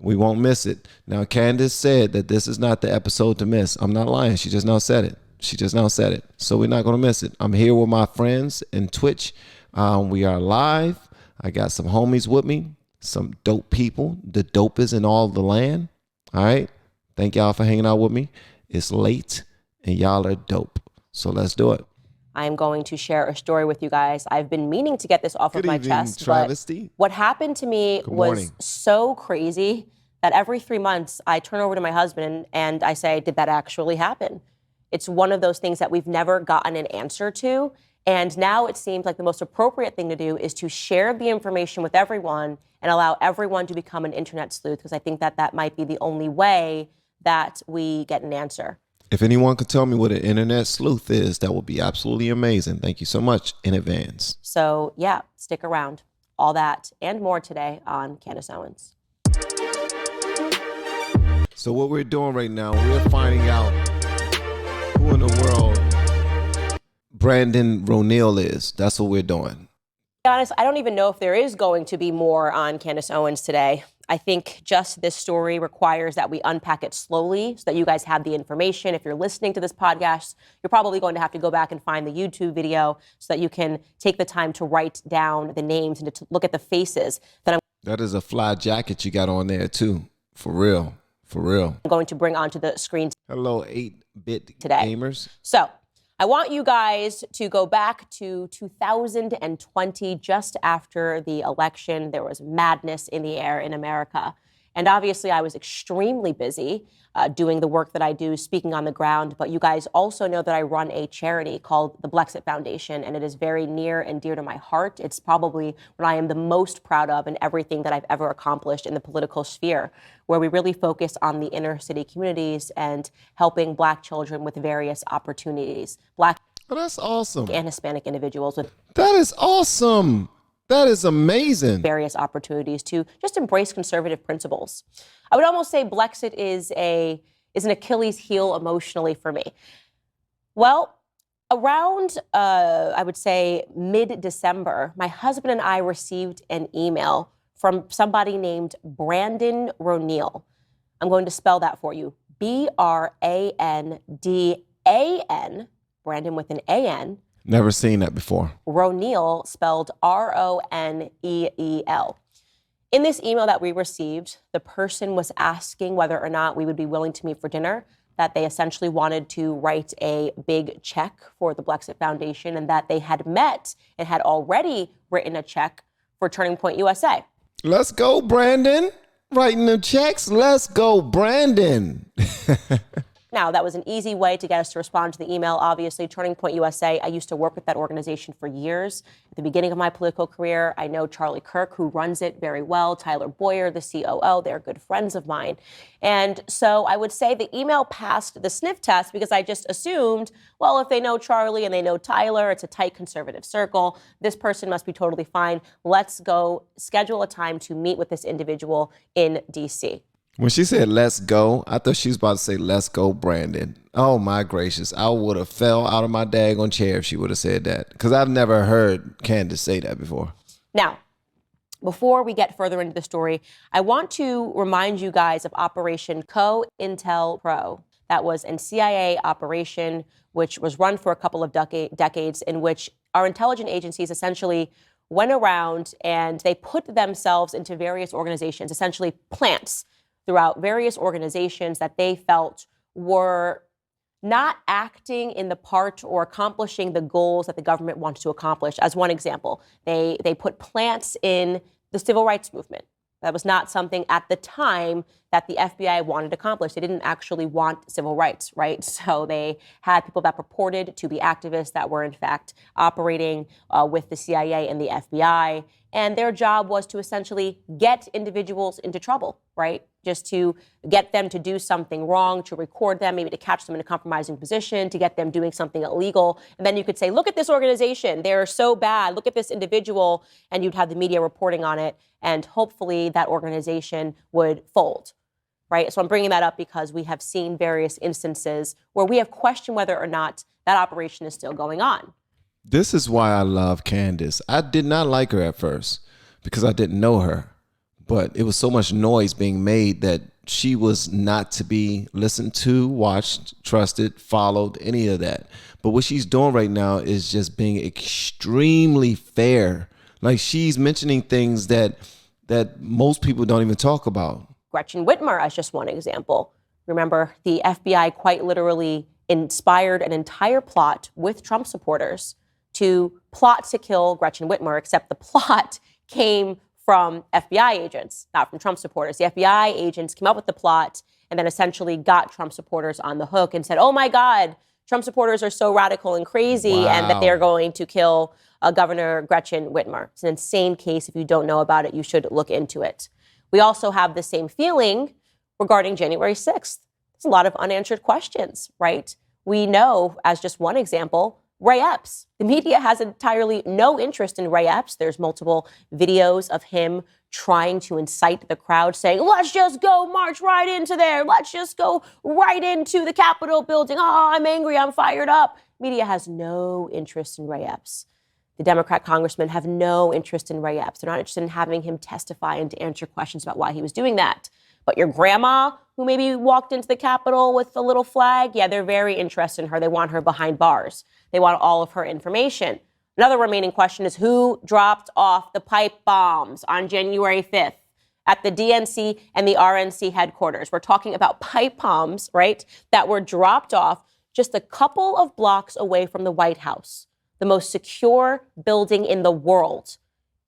We won't miss it. Now, Candace said that this is not the episode to miss. I'm not lying. She just now said it. So we're not going to miss it. I'm here with my friends in Twitch. We are live. I got some homies with me, some dope people, the dopest in all the land. All right. Thank y'all for hanging out with me. It's late and y'all are dope. So let's do it. I'm going to share a story with you guys. I've been meaning to get this off of my chest. Travesty. But what happened to me was so crazy that every 3 months I turn over to my husband and I say, did that actually happen? It's one of those things that we've never gotten an answer to. And now it seems like the most appropriate thing to do is to share the information with everyone and allow everyone to become an internet sleuth, because I think that that might be the only way that we get an answer. If anyone could tell me what an internet sleuth is, that would be absolutely amazing. Thank you so much in advance. So yeah, stick around. All that and more today on Candace Owens. So what we're doing right now, we're finding out who in the world Brandan Roneel is. That's what we're doing. To be honest, I don't even know if there is going to be more on Candace Owens today. I think just this story requires that we unpack it slowly so that you guys have the information. If you're listening to this podcast, you're probably going to have to go back and find the YouTube video so that you can take the time to write down the names and to look at the faces That is a fly jacket you got on there too. For real. For real. I'm going to bring onto the screen. Hello, 8-bit today. Gamers. So I want you guys to go back to 2020, just after the election. There was madness in the air in America. And obviously, I was extremely busy doing the work that I do, speaking on the ground. But you guys also know that I run a charity called the Blexit Foundation, and it is very near and dear to my heart. It's probably what I am the most proud of in everything that I've ever accomplished in the political sphere, where we really focus on the inner city communities and helping Black children with various opportunities. Black that's awesome. And Hispanic individuals with that is awesome. That is amazing. Various opportunities to just embrace conservative principles. I would almost say Blexit is an Achilles heel emotionally for me. Well, around, I would say mid-December, my husband and I received an email from somebody named Brandan Roneel. I'm going to spell that for you. Brandan, Brandan with an A-N. Never seen that before. Roneel, spelled R-O-N-E-E-L. In this email that we received, the person was asking whether or not we would be willing to meet for dinner, that they essentially wanted to write a big check for the Blexit Foundation, and that they had met and had already written a check for Turning Point USA. Let's go, Brandan. Writing the checks. Let's go, Brandan. Now, that was an easy way to get us to respond to the email. Obviously, Turning Point USA, I used to work with that organization for years. At the beginning of my political career, I know Charlie Kirk, who runs it very well, Tyler Boyer, the COO. They're good friends of mine. And so I would say the email passed the sniff test because I just assumed, well, if they know Charlie and they know Tyler, it's a tight conservative circle. This person must be totally fine. Let's go schedule a time to meet with this individual in D.C. When she said, let's go, I thought she was about to say, let's go, Brandan. Oh, my gracious. I would have fell out of my daggone chair if she would have said that, because I've never heard Candace say that before. Now, before we get further into the story, I want to remind you guys of Operation COINTELPRO. That was a CIA operation which was run for a couple of decades, in which our intelligence agencies essentially went around and they put themselves into various organizations, essentially plants, throughout various organizations that they felt were not acting in the part or accomplishing the goals that the government wanted to accomplish. As one example, they put plants in the civil rights movement. That was not something at the time that the FBI wanted to accomplish. They didn't actually want civil rights, right? So they had people that purported to be activists that were in fact operating with the CIA and the FBI. And their job was to essentially get individuals into trouble, right? Just to get them to do something wrong, to record them, maybe to catch them in a compromising position, to get them doing something illegal. And then you could say, look at this organization. They're so bad. Look at this individual. And you'd have the media reporting on it. And hopefully that organization would fold, right? So I'm bringing that up because we have seen various instances where we have questioned whether or not that operation is still going on. This is why I love Candace. I did not like her at first because I didn't know her. but it was so much noise being made that she was not to be listened to, watched, trusted, followed, any of that. But what she's doing right now is just being extremely fair. Like, she's mentioning things that most people don't even talk about. Gretchen Whitmer as just one example. Remember, the FBI quite literally inspired an entire plot with Trump supporters to plot to kill Gretchen Whitmer, except the plot came from FBI agents, not from Trump supporters. The FBI agents came up with the plot and then essentially got Trump supporters on the hook and said, oh my God, Trump supporters are so radical and crazy and that they're going to kill Governor Gretchen Whitmer. It's an insane case. If you don't know about it, you should look into it. We also have the same feeling regarding January 6th. There's a lot of unanswered questions, right? We know, as just one example, Ray Epps. The media has entirely no interest in Ray Epps. There's multiple videos of him trying to incite the crowd, saying, let's just go march right into there. Let's just go right into the Capitol building. Oh, I'm angry. I'm fired up. Media has no interest in Ray Epps. The Democrat congressmen have no interest in Ray Epps. They're not interested in having him testify and to answer questions about why he was doing that. But your grandma, who maybe walked into the Capitol with a little flag, yeah, they're very interested in her. They want her behind bars. They want all of her information. Another remaining question is who dropped off the pipe bombs on January 5th at the DNC and the RNC headquarters? We're talking about pipe bombs, right, that were dropped off just a couple of blocks away from the White House, the most secure building in the world.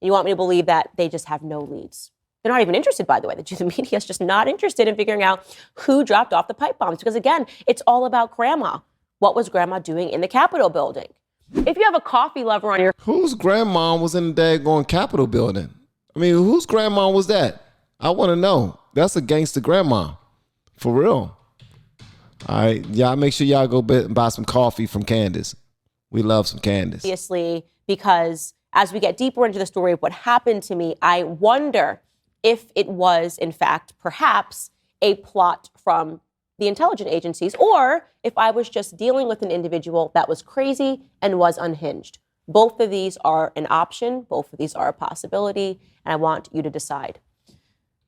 You want me to believe that they just have no leads? They're not even interested, by the way. The media is just not interested in figuring out who dropped off the pipe bombs because, again, it's all about grandma. What was grandma doing in the Capitol building? If you have a coffee lover on your... Whose grandma was in the daggone Capitol building? I mean, whose grandma was that? I want to know. That's a gangster grandma. For real. All right. Y'all make sure y'all go buy some coffee from Candace. We love some Candace. Obviously, because as we get deeper into the story of what happened to me, I wonder if it was, in fact, perhaps a plot from the intelligence agencies, or if I was just dealing with an individual that was crazy and was unhinged. Both of these are an option. Both of these are a possibility, and I want you to decide.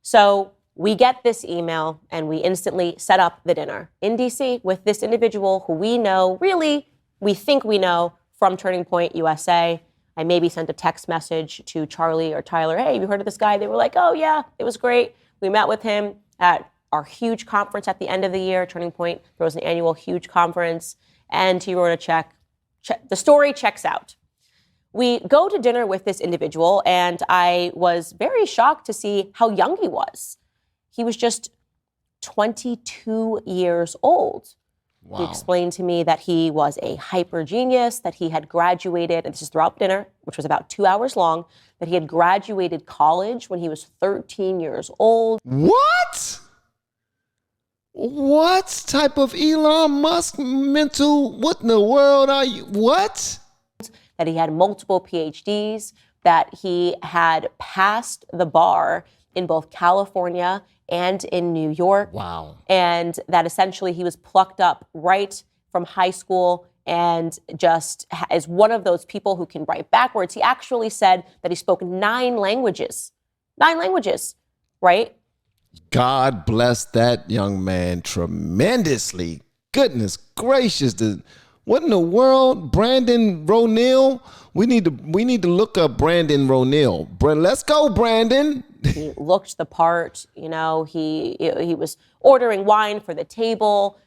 So we get this email, and we instantly set up the dinner in D.C. with this individual who we know, really, we think we know from Turning Point USA. I maybe sent a text message to Charlie or Tyler, hey, have you heard of this guy? They were like, oh, yeah, it was great. We met with him at our huge conference at the end of the year. Turning Point throws an annual huge conference, and he wrote a check. The story checks out. We go to dinner with this individual, and I was very shocked to see how young he was. He was just 22 years old. Wow. He explained to me that he was a hyper genius, that he had graduated, and this is throughout dinner, which was about 2 hours long, that he had graduated college when he was 13 years old. What? What type of Elon Musk mental, what in the world are you, what? That he had multiple PhDs, that he had passed the bar in both California and in New York. Wow. And that essentially he was plucked up right from high school and just is one of those people who can write backwards. He actually said that he spoke 9 languages. 9 languages, right? God bless that young man tremendously. Goodness gracious. What in the world? Brandan Roneel? We need to look up Brandan Roneel. Let's go, Brandan. He looked the part, you know, he was ordering wine for the table.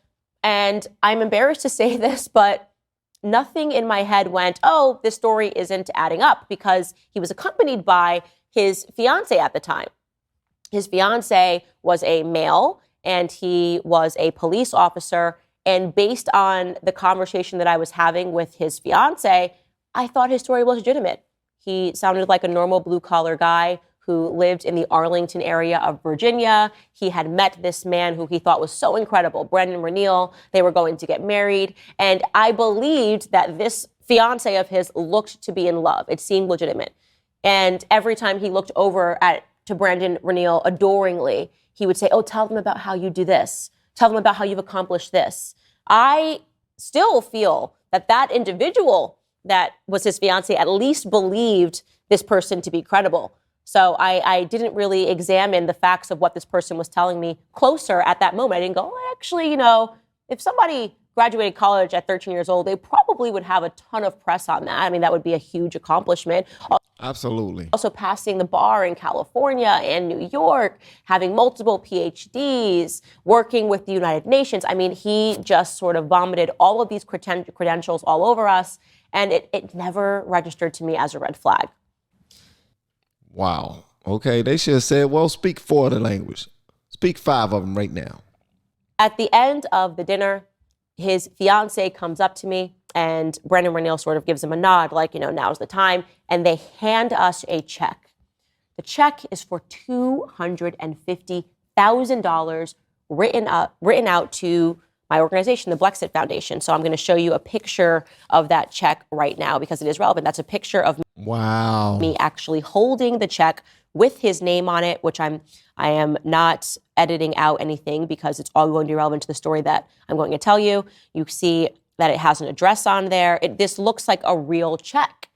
And I'm embarrassed to say this, but nothing in my head went, oh, this story isn't adding up, because he was accompanied by his fiancee at the time. His fiancé was a male, and he was a police officer. And based on the conversation that I was having with his fiancé, I thought his story was legitimate. He sounded like a normal blue-collar guy who lived in the Arlington area of Virginia. He had met this man who he thought was so incredible, Brandan Roneel. They were going to get married. And I believed that this fiancé of his looked to be in love. It seemed legitimate. And every time he looked over to Brandan Roneel adoringly, he would say, oh, tell them about how you do this. Tell them about how you've accomplished this. I still feel that that individual that was his fiancé at least believed this person to be credible. So I didn't really examine the facts of what this person was telling me closer at that moment. I didn't go, oh, actually, if somebody graduated college at 13 years old, they probably would have a ton of press on that. I mean, that would be a huge accomplishment. Absolutely. Also passing the bar in California and New York, having multiple PhDs, working with the United Nations. I mean, he just sort of vomited all of these credentials all over us, and it never registered to me as a red flag. Wow. Okay, they should have said, well, speak 4 of the language. Speak 5 of them right now. At the end of the dinner, his fiance comes up to me, and Brandan Roneel sort of gives him a nod, like, now's the time. And they hand us a check. The check is for $250,000 written out to my organization, the Blexit Foundation. So I'm going to show you a picture of that check right now because it is relevant. That's a picture of me actually holding the check with his name on it, which I am not editing out anything because it's all going to be relevant to the story that I'm going to tell you. You see that it has an address on there. This looks like a real check.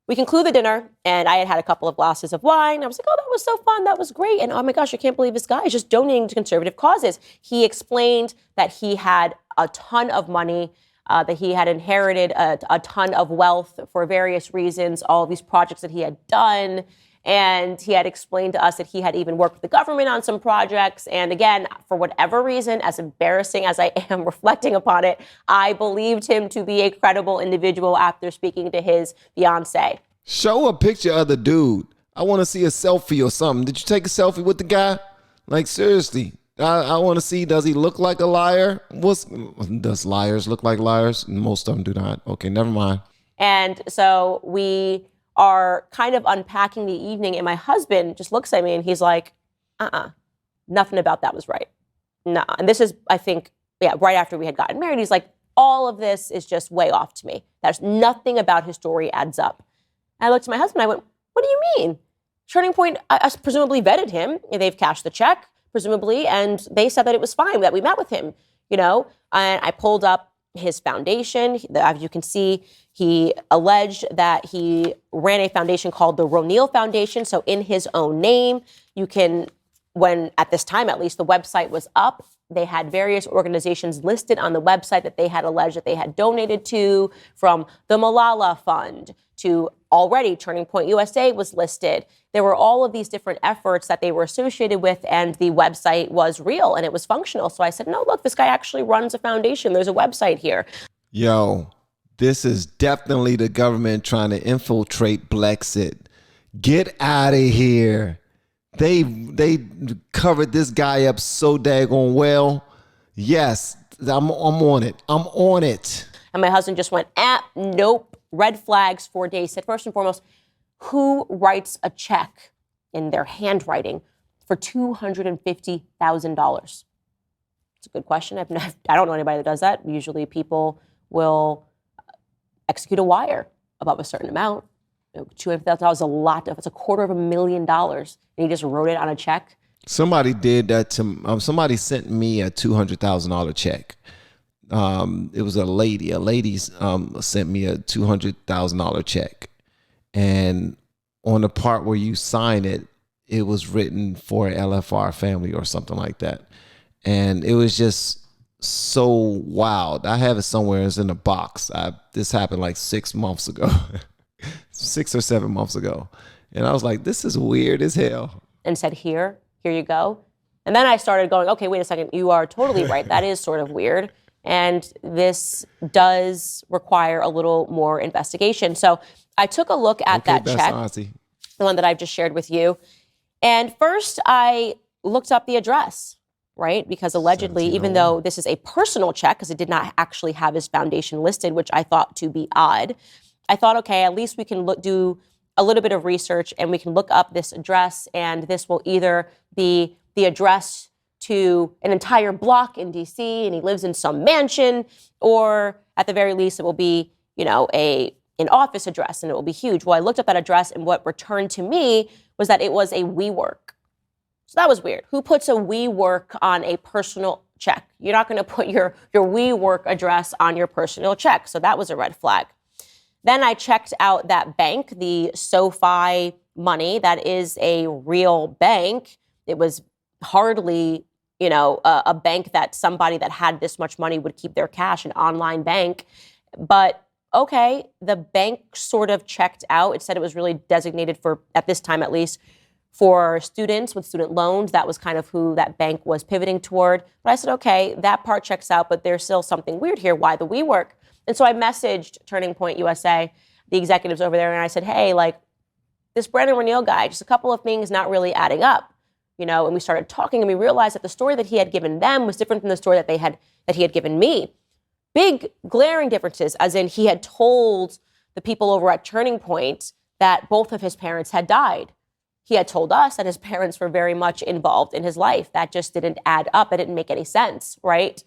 We conclude the dinner, and I had a couple of glasses of wine. I was like, oh, that was so fun. That was great. And oh my gosh, I can't believe this guy is just donating to conservative causes. He explained that he had a ton of money, that he had inherited a ton of wealth for various reasons, all of these projects that he had done. And he had explained to us that he had even worked with the government on some projects. And again, for whatever reason, as embarrassing as I am reflecting upon it, I believed him to be a credible individual after speaking to his fiance. Show a picture of the dude. I want to see a selfie or something. Did you take a selfie with the guy? Like, seriously. I want to see, does he look like a liar? Does liars look like liars? Most of them do not. Okay, never mind. And so we are kind of unpacking the evening, and my husband just looks at me and he's like, nothing about that was right. No. And this is, I think, right after we had gotten married. He's like, all of this is just way off to me. There's nothing about his story adds up. And I looked at my husband, I went, what do you mean? Turning Point presumably vetted him. They've cashed the check, presumably, and they said that it was fine, that we met with him, and I pulled up his foundation. As you can see, he alleged that he ran a foundation called the Roneel Foundation. So in his own name, you can, when at this time, at least the website was up, they had various organizations listed on the website that they had alleged that they had donated to, from the Malala Fund to already Turning Point USA was listed. There were all of these different efforts that they were associated with, and the website was real and it was functional. So I said, no, look, this guy actually runs a foundation. There's a website here. Yo, this is definitely the government trying to infiltrate Blexit. Get out of here. They covered this guy up so daggone well. Yes, I'm on it. I'm on it. And my husband just went, nope. Red flags for days. Said, first and foremost, who writes a check in their handwriting for $250,000? It's a good question. I don't know anybody that does that. Usually people will execute a wire above a certain amount. $250,000 is a lot. It's $250,000, and he just wrote it on a check. Somebody did that to. Somebody sent me a $200,000 check. It was a lady. A lady sent me a $200,000 check, and on the part where you sign it, it was written for LFR family or something like that, and it was just so wild. I have it somewhere. It's in a box. This happened like 6 months ago, 6 or 7 months ago, and I was like, "This is weird as hell." And said, "Here you go." And then I started going, "Okay, wait a second. You are totally right. That is sort of weird." And this does require a little more investigation. So I took a look at that check, the one that I've just shared with you. And first I looked up the address, right? Because allegedly, even though this is a personal check, because it did not actually have his foundation listed, which I thought to be odd, I thought, okay, at least we can do a little bit of research and we can look up this address, and this will either be the address to an entire block in DC, and he lives in some mansion, or at the very least, it will be, an office address, and it will be huge. Well, I looked up that address, and what returned to me was that it was a WeWork. So that was weird. Who puts a WeWork on a personal check? You're not going to put your WeWork address on your personal check. So that was a red flag. Then I checked out that bank, the SoFi money. That is a real bank. It was hardly, a bank that somebody that had this much money would keep their cash, an online bank. But okay, the bank sort of checked out. It said it was really designated for, at this time at least, for students with student loans. That was kind of who that bank was pivoting toward. But I said, okay, that part checks out, but there's still something weird here. Why the WeWork? And so I messaged Turning Point USA, the executives over there, and I said, hey, like, this Brandan Roneel guy, just a couple of things not really adding up, and we started talking, and we realized that the story that he had given them was different from the story that he had given me. Big glaring differences, as in he had told the people over at Turning Point that both of his parents had died. He had told us that his parents were very much involved in his life. That just didn't add up. It didn't make any sense, right?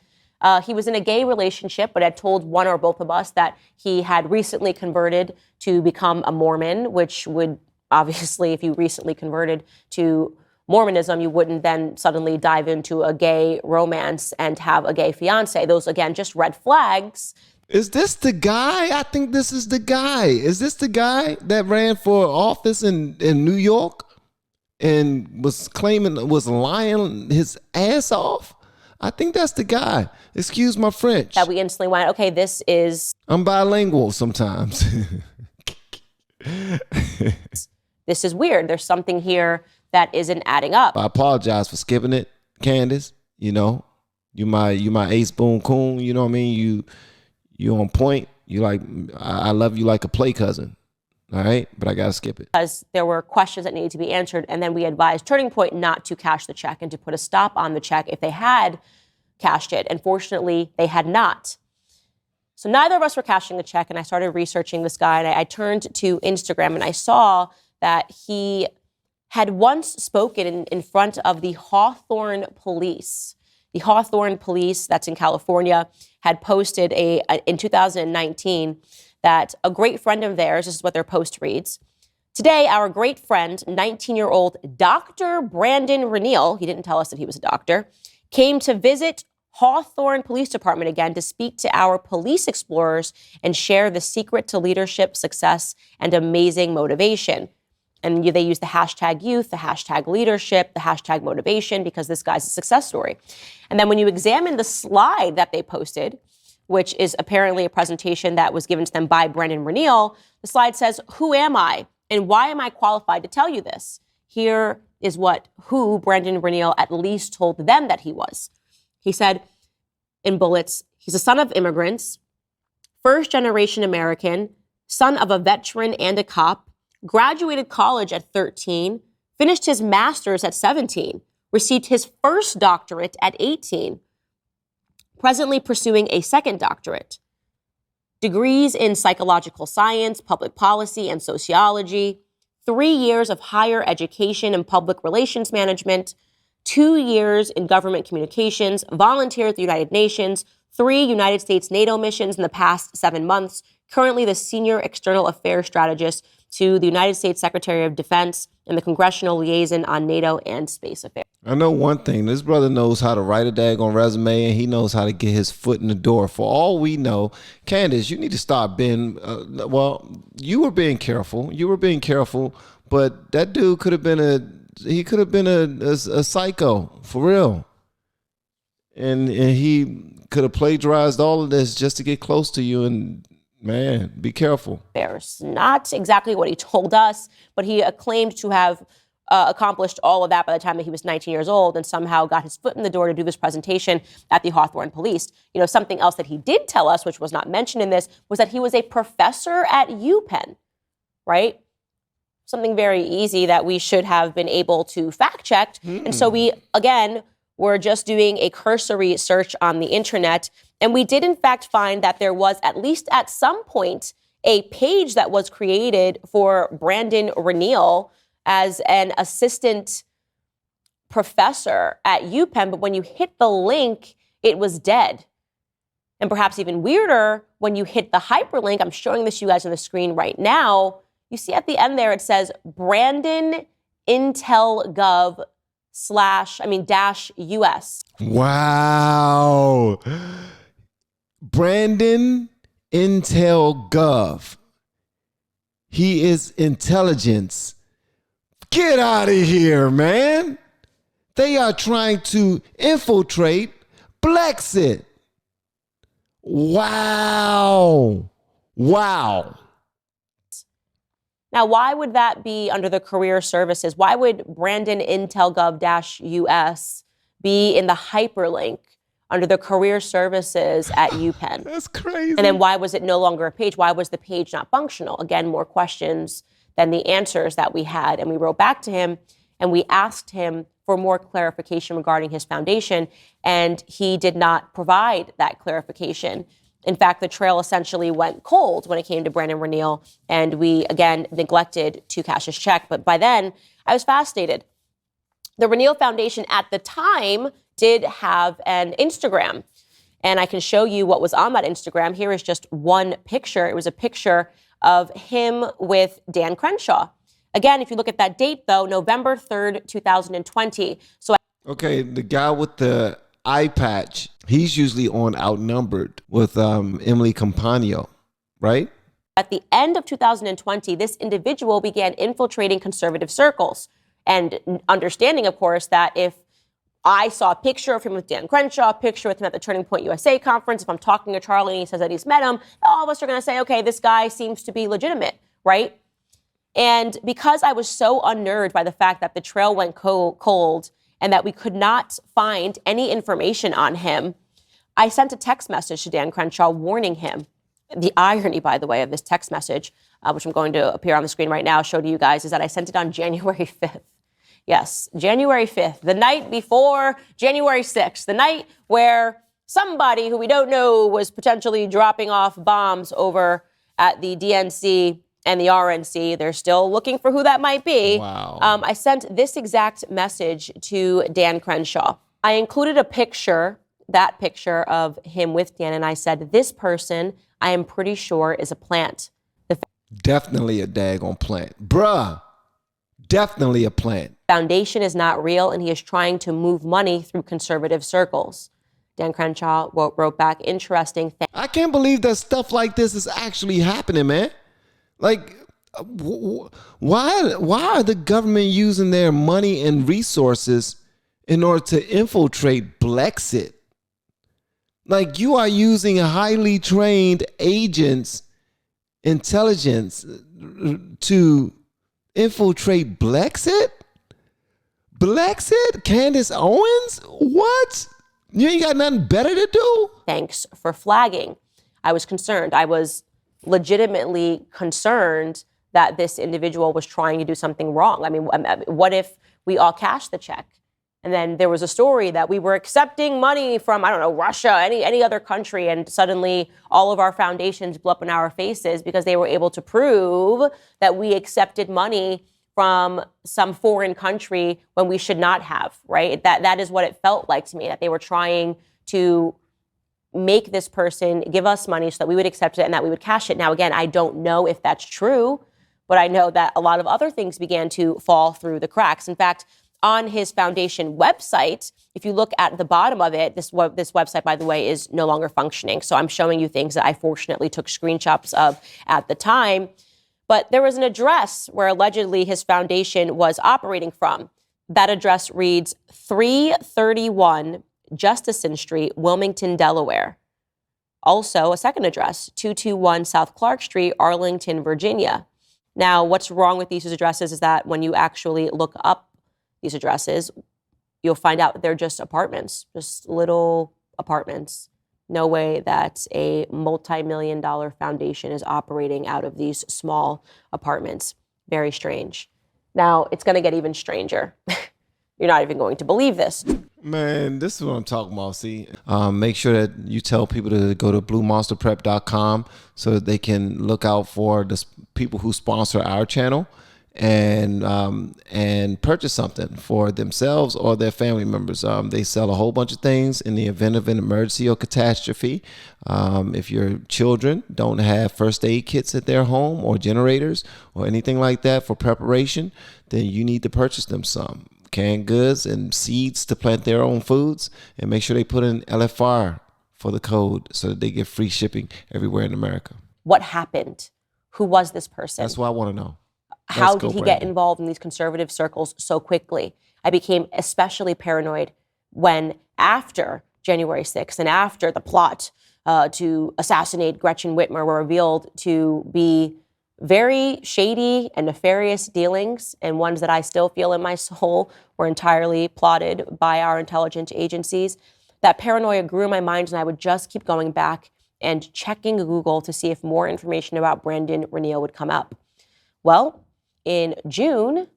He was in a gay relationship, but had told one or both of us that he had recently converted to become a Mormon, which would obviously, if you recently converted to Mormonism, you wouldn't then suddenly dive into a gay romance and have a gay fiance. Those, again, just red flags. Is this the guy? I think this is the guy. Is this the guy that ran for office in New York and was lying his ass off? I think that's the guy. Excuse my French. That we instantly went, okay, this is... I'm bilingual sometimes. This is weird. There's something here that isn't adding up. I apologize for skipping it, Candace. You my ace boon coon. You know what I mean? You on point. I love you like a play cousin. All right, but I gotta skip it because there were questions that needed to be answered, and then we advised Turning Point not to cash the check and to put a stop on the check if they had cashed it. Unfortunately, they had not. So neither of us were cashing the check, and I started researching this guy, and I turned to Instagram, and I saw that he had once spoken in front of the Hawthorne Police. The Hawthorne Police, that's in California, had posted in 2019 that a great friend of theirs, this is what their post reads, today our great friend, 19-year-old Dr. Brandan Roneel, he didn't tell us that he was a doctor, came to visit Hawthorne Police Department again to speak to our police explorers and share the secret to leadership, success, and amazing motivation. And they use the hashtag youth, the hashtag leadership, the hashtag motivation, because this guy's a success story. And then when you examine the slide that they posted, which is apparently a presentation that was given to them by Brandan Roneel, the slide says, who am I and why am I qualified to tell you this? Here is who Brandan Roneel at least told them that he was. He said in bullets, he's a son of immigrants, first-generation American, son of a veteran and a cop, graduated college at 13, finished his master's at 17, received his first doctorate at 18, presently pursuing a second doctorate, degrees in psychological science, public policy, and sociology, 3 years of higher education and public relations management, 2 years in government communications, volunteered at the United Nations, 3 United States NATO missions in the past 7 months, currently the senior external affairs strategist to the United States Secretary of Defense and the congressional liaison on NATO and space affairs. I know one thing. This brother knows how to write a daggone resume, and he knows how to get his foot in the door. For all we know, Candace, you need to start being, you were being careful. You were being careful, but that dude could have been a psycho, for real. And he could have plagiarized all of this just to get close to you, and man, be careful. There's not exactly what he told us, but he claimed to have accomplished all of that by the time that he was 19 years old and somehow got his foot in the door to do this presentation at the Hawthorne Police. You know, something else that he did tell us, which was not mentioned in this, was that he was a professor at UPenn, right? Something very easy that we should have been able to fact check. And so we, again, were just doing a cursory search on the internet. And we did, in fact, find that there was, at least at some point, a page that was created for Brandan Roneel as an assistant professor at UPenn. But when you hit the link, it was dead. And perhaps even weirder, when you hit the hyperlink, I'm showing this to you guys on the screen right now, you see at the end there, it says Brandan Intel Gov -US. Wow. Brandan Intel Gov. He is intelligence. Get out of here, man. They are trying to infiltrate Blexit. Wow. Wow. Now, why would that be under the career services? Why would Brandan Intel Gov-US be in the hyperlink under the career services at UPenn? That's crazy. And then why was it no longer a page? Why was the page not functional? Again, more questions than the answers that we had. And we wrote back to him and we asked him for more clarification regarding his foundation, and he did not provide that clarification. In fact, the trail essentially went cold when it came to Brandan Roneel, and we, again, neglected to cash his check. But by then, I was fascinated. The Roneel Foundation at the time did have an Instagram, and I can show you what was on that Instagram. Here is just one picture. It was a picture of him with Dan Crenshaw. Again, if you look at that date, though, November 3rd, 2020. Okay, the guy with the eye patch, he's usually on Outnumbered with Emily Campagno, right? At the end of 2020, this individual began infiltrating conservative circles. And understanding, of course, that if I saw a picture of him with Dan Crenshaw, a picture with him at the Turning Point USA conference, if I'm talking to Charlie and he says that he's met him, all of us are going to say, okay, this guy seems to be legitimate, right? And because I was so unnerved by the fact that the trail went cold and that we could not find any information on him, I sent a text message to Dan Crenshaw warning him. The irony, by the way, of this text message, which I'm going to appear on the screen right now, show to you guys, is that I sent it on January 5th. Yes, January 5th, the night before January 6th, the night where somebody who we don't know was potentially dropping off bombs over at the DNC and the RNC. They're still looking for who that might be. Wow. I sent this exact message to Dan Crenshaw. I included a picture, that picture of him with Dan, and I said, this person, I am pretty sure, is a plant. Definitely a daggone plant. Bruh, definitely a plant. Foundation is not real, and he is trying to move money through conservative circles. Dan Crenshaw wrote back, interesting thing. I can't believe that stuff like this is actually happening, man. Like, why are the government using their money and resources in order to infiltrate Blexit? Like, you are using highly trained agents, intelligence to infiltrate Blexit? Blexit? Candace Owens? What? You ain't got nothing better to do? Thanks for flagging. I was concerned. I was legitimately concerned that this individual was trying to do something wrong. I mean, what if we all cashed the check? And then there was a story that we were accepting money from, I don't know, Russia, any other country, and suddenly all of our foundations blew up in our faces because they were able to prove that we accepted money from some foreign country when we should not have, right? That is what it felt like to me, that they were trying to make this person give us money so that we would accept it and that we would cash it. Now, again, I don't know if that's true, but I know that a lot of other things began to fall through the cracks. In fact, on his foundation website, if you look at the bottom of it, this website, by the way, is no longer functioning. So I'm showing you things that I fortunately took screenshots of at the time. But there was an address where allegedly his foundation was operating from. That address reads 331 Justison Street, Wilmington, Delaware. Also, a second address, 221 South Clark Street, Arlington, Virginia. Now, what's wrong with these addresses is that when you actually look up these addresses, you'll find out that they're just apartments, just little apartments. No way that a multi-million-dollar foundation is operating out of these small apartments. Very strange. Now, it's going to get even stranger. You're not even going to believe this. Man, this is what I'm talking about. See, make sure that you tell people to go to bluemonsterprep.com so that they can look out for the people who sponsor our channel and purchase something for themselves or their family members. They sell a whole bunch of things in the event of an emergency or catastrophe. If your children don't have first aid kits at their home or generators or anything like that for preparation, then you need to purchase them some canned goods and seeds to plant their own foods, and make sure they put in LFR for the code so that they get free shipping everywhere in America. What happened? Who was this person? That's what I want to know. how did he get involved in these conservative circles so quickly? I became especially paranoid when, after January 6th and after the plot to assassinate Gretchen Whitmer were revealed to be very shady and nefarious dealings, and ones that I still feel in my soul were entirely plotted by our intelligence agencies, that paranoia grew in my mind, and I would just keep going back and checking Google to see if more information about Brandan Roneel would come up. Well, in June,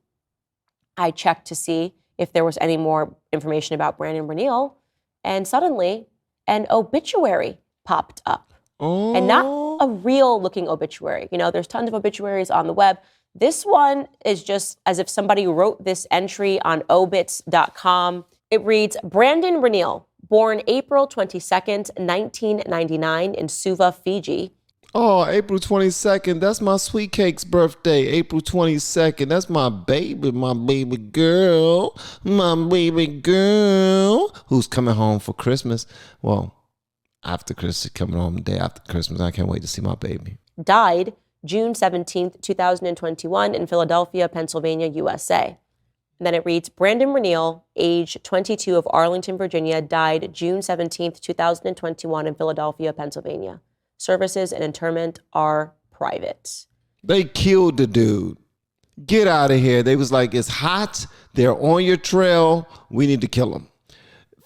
I checked to see if there was any more information about Brandan Roneel, and suddenly an obituary popped up. Oh. And not a real-looking obituary. You know, there's tons of obituaries on the web. This one is just as if somebody wrote this entry on obits.com. It reads, Brandan Roneel, born April 22nd, 1999 in Suva, Fiji. Oh, April 22nd. That's my sweet cake's birthday. April 22nd. That's my baby girl. My baby girl. Who's coming home for Christmas. Well, after Christmas, coming home the day after Christmas. I can't wait to see my baby. Died June 17th, 2021 in Philadelphia, Pennsylvania, USA. And then it reads, Brandan Roneel, age 22 of Arlington, Virginia, died June 17th, 2021 in Philadelphia, Pennsylvania. Services and interment are private. They killed the dude. Get out of here. They was like, it's hot. They're on your trail. We need to kill him.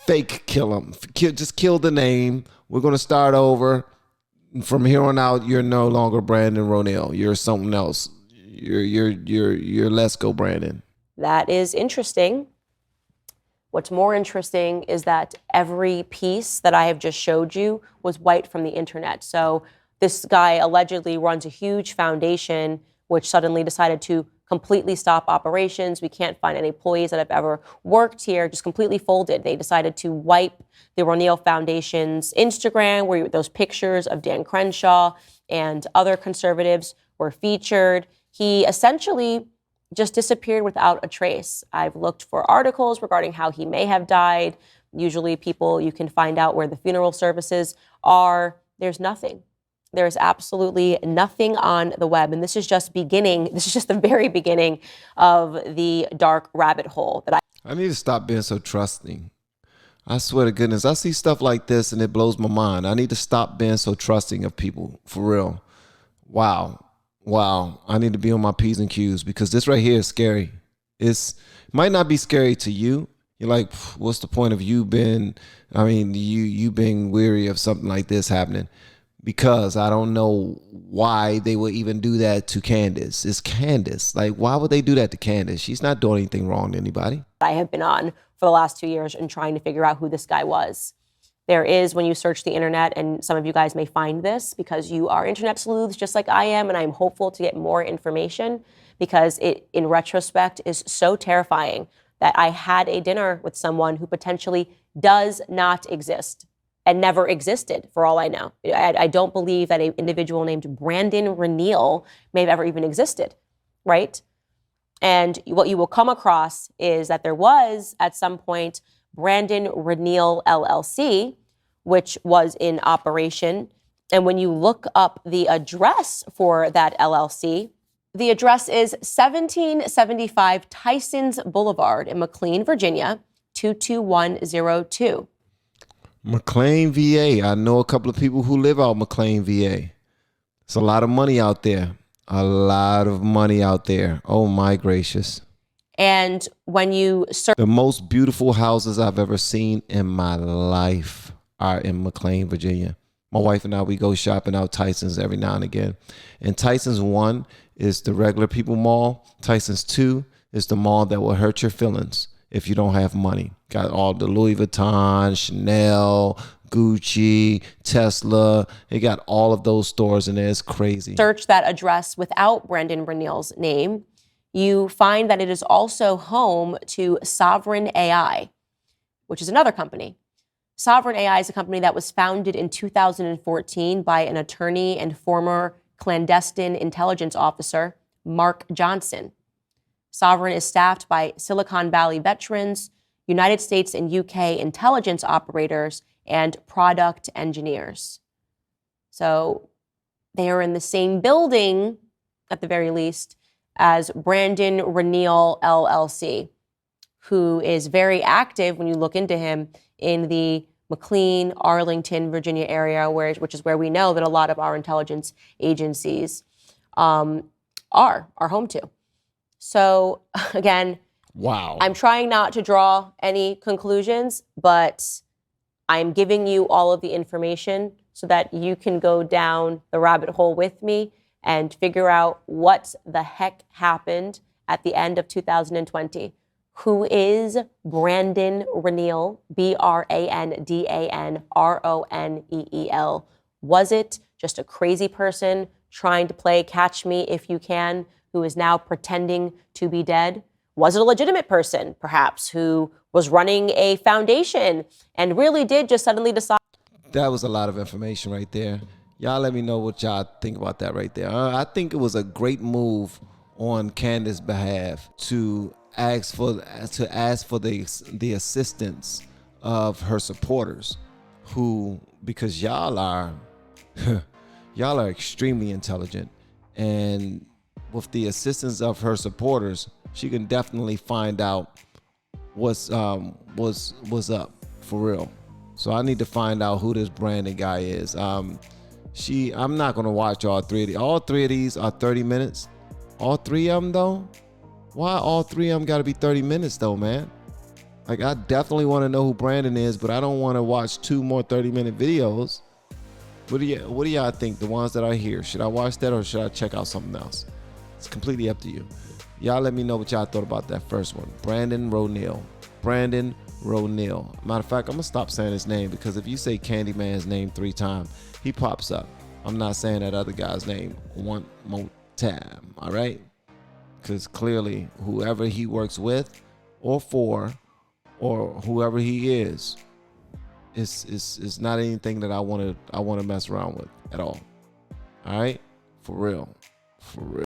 Fake kill him. Just kill the name. We're going to start over. From here on out, you're no longer Brandan Roneel. You're something else. You're Let's Go Brandan. That is interesting. What's more interesting is that every piece that I have just showed you was wiped from the internet. So this guy allegedly runs a huge foundation which suddenly decided to completely stop operations. We can't find any employees that have ever worked here, just completely folded. They decided to wipe the Roneel Foundation's Instagram, where those pictures of Dan Crenshaw and other conservatives were featured. He essentially just disappeared without a trace. I've looked for articles regarding how he may have died. Usually people, you can find out where the funeral services are. There's nothing. There's absolutely nothing on the web. And this is just beginning. This is just the very beginning of the dark rabbit hole that I need to stop being so trusting. I swear to goodness, I see stuff like this and it blows my mind. I need to stop being so trusting of people, for real. Wow. I need to be on my P's and Q's, because this right here is scary. It might not be scary to you. You're like, what's the point of you being weary of something like this happening? Because I don't know why they would even do that to Candace. It's Candace. Like, why would they do that to Candace? She's not doing anything wrong to anybody. I have been on for the last 2 years and trying to figure out who this guy was. There is, when you search the internet, and some of you guys may find this because you are internet sleuths just like I am, and I'm hopeful to get more information, because it, in retrospect, is so terrifying that I had a dinner with someone who potentially does not exist and never existed, for all I know. I don't believe that an individual named Brandan Roneel may have ever even existed, right? And what you will come across is that there was, at some point, Brandan Roneel LLC, which was in operation. And when you look up the address for that LLC, the address is 1775 Tysons Boulevard in McLean, Virginia, 22102. McLean, VA. I know a couple of people who live out McLean, VA. It's a lot of money out there. A lot of money out there. Oh, my gracious. And when you search, the most beautiful houses I've ever seen in my life are in McLean, Virginia. My wife and I, we go shopping out Tyson's every now and again. And Tyson's 1 is the regular people mall. Tyson's 2 is the mall that will hurt your feelings if you don't have money. Got all the Louis Vuitton, Chanel, Gucci, Tesla. They got all of those stores in there. It's crazy. Search that address without Brandan Roneel's name, you find that it is also home to Sovereign AI, which is another company. Sovereign AI is a company that was founded in 2014 by an attorney and former clandestine intelligence officer, Mark Johnson. Sovereign is staffed by Silicon Valley veterans, United States and UK intelligence operators, and product engineers. So they are in the same building, at the very least, as Brandan Roneel LLC, who is very active when you look into him in the McLean, Arlington, Virginia area, which is where we know that a lot of our intelligence agencies are home to. So again, wow. I'm trying not to draw any conclusions, but I'm giving you all of the information so that you can go down the rabbit hole with me and figure out what the heck happened at the end of 2020. Who is Brandan Roneel, BrandanRoneel? Was it just a crazy person trying to play catch me if you can, who is now pretending to be dead? Was it a legitimate person, perhaps, who was running a foundation and really did just suddenly decide? That was a lot of information right there. Y'all let me know what y'all think about that right there. I think it was a great move on Candace's behalf to ask for the assistance of her supporters, who, because y'all are extremely intelligent, and with the assistance of her supporters, she can definitely find out what's up for real. So I need to find out who this Brandan guy is. I'm not gonna watch all three of these. All three of these are 30 minutes. All three of them though? Why all three of them gotta be 30 minutes though, man? Like, I definitely want to know who Brandan is, but I don't want to watch 2 more 30-minute videos. What do y'all think? The ones that are here, should I watch that or should I check out something else? It's completely up to you. Y'all let me know what y'all thought about that first one. Brandan Roneel. Brandan Roneel. Matter of fact, I'm gonna stop saying his name, because if you say Candyman's name 3 times, he pops up. I'm not saying that other guy's name one more time, all right? Because clearly, whoever he works with or for, or whoever he is not anything that I want to mess around with at all. All right? For real. For real.